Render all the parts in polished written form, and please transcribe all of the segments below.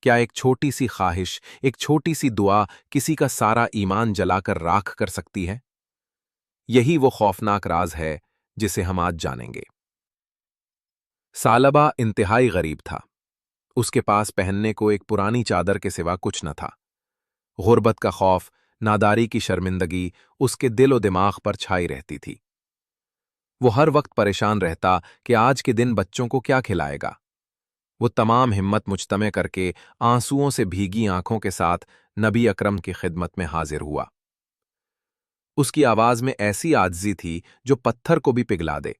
क्या एक छोटी सी ख्वाहिश, एक छोटी सी दुआ किसी का सारा ईमान जलाकर राख कर सकती है? यही वो खौफनाक राज है जिसे हम आज जानेंगे। सालबा इंतहाई गरीब था। उसके पास पहनने को एक पुरानी चादर के सिवा कुछ न था। गुर्बत का खौफ, नादारी की शर्मिंदगी उसके दिल और दिमाग पर छाई रहती थी। वो हर वक्त परेशान रहता कि आज के दिन बच्चों को क्या खिलाएगा। वो तमाम हिम्मत मुजतमे करके आंसुओं से भीगी आंखों के साथ नबी अकरम की खिदमत में हाजिर हुआ। उसकी आवाज में ऐसी आजिज़ी थी जो पत्थर को भी पिघला दे।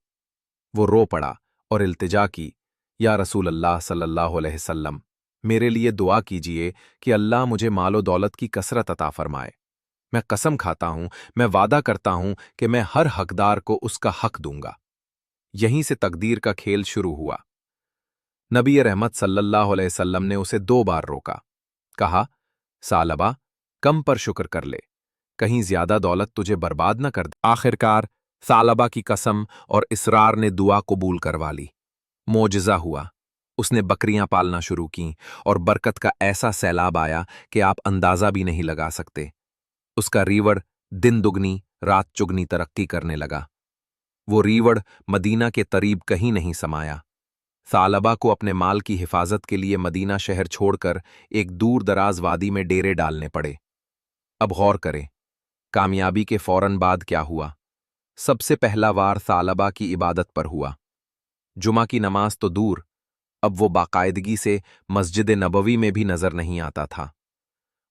वो रो पड़ा और इल्तिजा की, या रसूल अल्लाह सल्लल्लाहु अलैहि वसल्लम, मेरे लिए दुआ कीजिए कि अल्लाह मुझे मालो दौलत की कसरत अता फरमाए। मैं कसम खाता हूं, मैं वादा करता हूं कि मैं हर हकदार को उसका हक दूंगा। यहीं से तकदीर का खेल शुरू हुआ। नबी रहमत सल्लल्लाहु अलैहि वसल्लम ने उसे 2 बार रोका। कहा, सालबा, कम पर शुक्र कर ले, कहीं ज्यादा दौलत तुझे बर्बाद न कर दे। आखिरकार सालबा की कसम और इसरार ने दुआ कबूल करवा ली। मोजज़ा हुआ। उसने बकरियां पालना शुरू कीं और बरकत का ऐसा सैलाब आया कि आप अंदाजा भी नहीं लगा सकते। उसका रीवड़ दिन दुगनी रात चुगनी तरक्की करने लगा। वो रीवड़ मदीना के करीब कहीं नहीं समाया। सालबा को अपने माल की हिफाजत के लिए मदीना शहर छोड़कर एक दूर दराज वादी में डेरे डालने पड़े। अब गौर करें, कामयाबी के फौरन बाद क्या हुआ। सबसे पहला वार सालबा की इबादत पर हुआ। जुमा की नमाज तो दूर, अब वो बाकायदगी से मस्जिद नबवी में भी नजर नहीं आता था।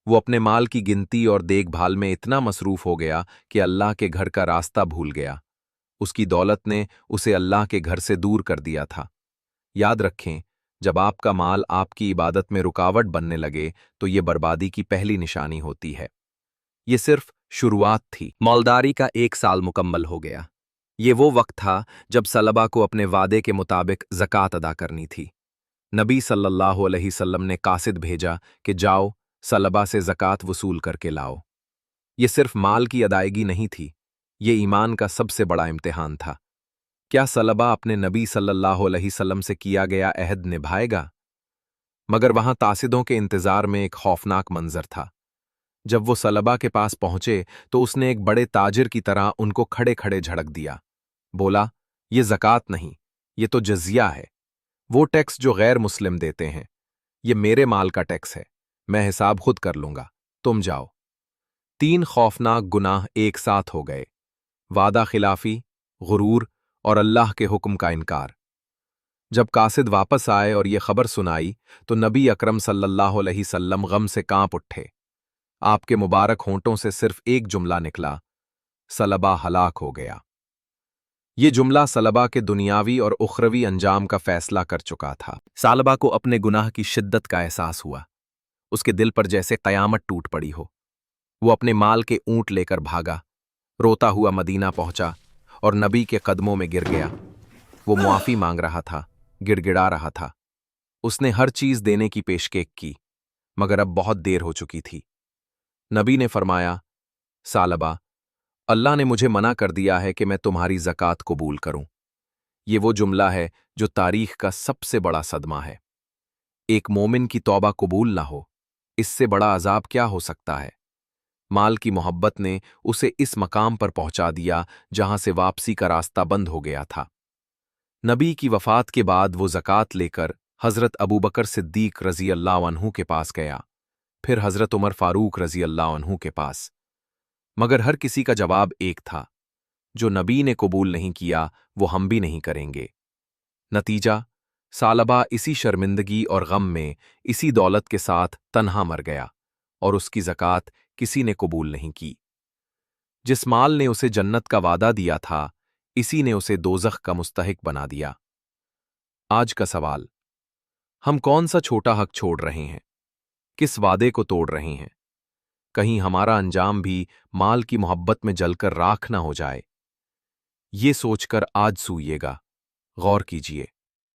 वो अपने माल की गिनती और देखभाल में इतना मसरूफ हो गया कि अल्लाह के घर का रास्ता भूल गया। उसकी दौलत ने उसे अल्लाह के घर से दूर कर दिया था। याद रखें, जब आपका माल आपकी इबादत में रुकावट बनने लगे तो ये बर्बादी की पहली निशानी होती है। ये सिर्फ शुरुआत थी। मौलदारी का 1 साल मुकम्मल हो गया। ये वो वक्त था जब सलबा को अपने वादे के मुताबिक ज़कात अदा करनी थी। नबी सल्लल्लाहु अलैहि वसल्लम ने कासिद भेजा कि जाओ, सलबा से ज़कात वसूल करके लाओ। ये सिर्फ माल की अदायगी नहीं थी, ये ईमान का सबसे बड़ा इम्तिहान था। क्या सलबा अपने नबी सल्लल्लाहु अलैहि वसल्लम से किया गया अहद निभाएगा? मगर वहां तासिदों के इंतजार में एक खौफनाक मंजर था। जब वो सलबा के पास पहुंचे तो उसने एक बड़े ताजिर की तरह उनको खड़े खड़े झड़क दिया। बोला, ये ज़कात नहीं, ये तो जजिया है, वो टैक्स जो गैर मुस्लिम देते हैं। ये मेरे माल का टैक्स है, मैं हिसाब खुद कर लूंगा, तुम जाओ। 3 खौफनाक गुनाह एक साथ हो गए: वादा खिलाफी, गुरूर और अल्लाह के हुक्म का इनकार। जब कासिद वापस आए और ये खबर सुनाई तो नबी अकरम सल्लल्लाहु अलैहि वसल्लम गम से कांप उठे। आपके मुबारक होंठों से सिर्फ एक जुमला निकला, सलबा हलाक हो गया। ये जुमला सलबा के दुनियावी और उखरवी अंजाम का फैसला कर चुका था। सालबा को अपने गुनाह की शिद्दत का एहसास हुआ। उसके दिल पर जैसे कयामत टूट पड़ी हो। वो अपने माल के ऊंट लेकर भागा, रोता हुआ मदीना पहुंचा और नबी के कदमों में गिर गया। वो मुआफी मांग रहा था, गिड़गिड़ा रहा था। उसने हर चीज देने की पेशकेश की, मगर अब बहुत देर हो चुकी थी। नबी ने फरमाया, सालबा, अल्लाह ने मुझे मना कर दिया है कि मैं तुम्हारी ज़कात कबूल करूं। ये वो जुमला है जो तारीख का सबसे बड़ा सदमा है। एक मोमिन की तौबा कबूल ना हो, इससे बड़ा अजाब क्या हो सकता है। माल की मोहब्बत ने उसे इस मकाम पर पहुंचा दिया जहां से वापसी का रास्ता बंद हो गया था। नबी की वफात के बाद वो ज़कात लेकर हज़रत अबू बकर सिद्दीक रज़ी अल्लाह अन्हु के पास गया, फिर हज़रत उमर फारूक रज़ी अल्लाह अन्हु के पास। मगर हर किसी का जवाब एक था, जो नबी ने कबूल नहीं किया वो हम भी नहीं करेंगे। नतीजा, सालबा इसी शर्मिंदगी और गम में, इसी दौलत के साथ तन्हा मर गया और उसकी ज़कात किसी ने कबूल नहीं की। जिस माल ने उसे जन्नत का वादा दिया था, इसी ने उसे दोज़ख का मुस्तहिक बना दिया। आज का सवाल, हम कौन सा छोटा हक छोड़ रहे हैं? किस वादे को तोड़ रहे हैं? कहीं हमारा अंजाम भी माल की मोहब्बत में जलकर राख न हो जाए। ये सोचकर आज सूइएगा, गौर कीजिए।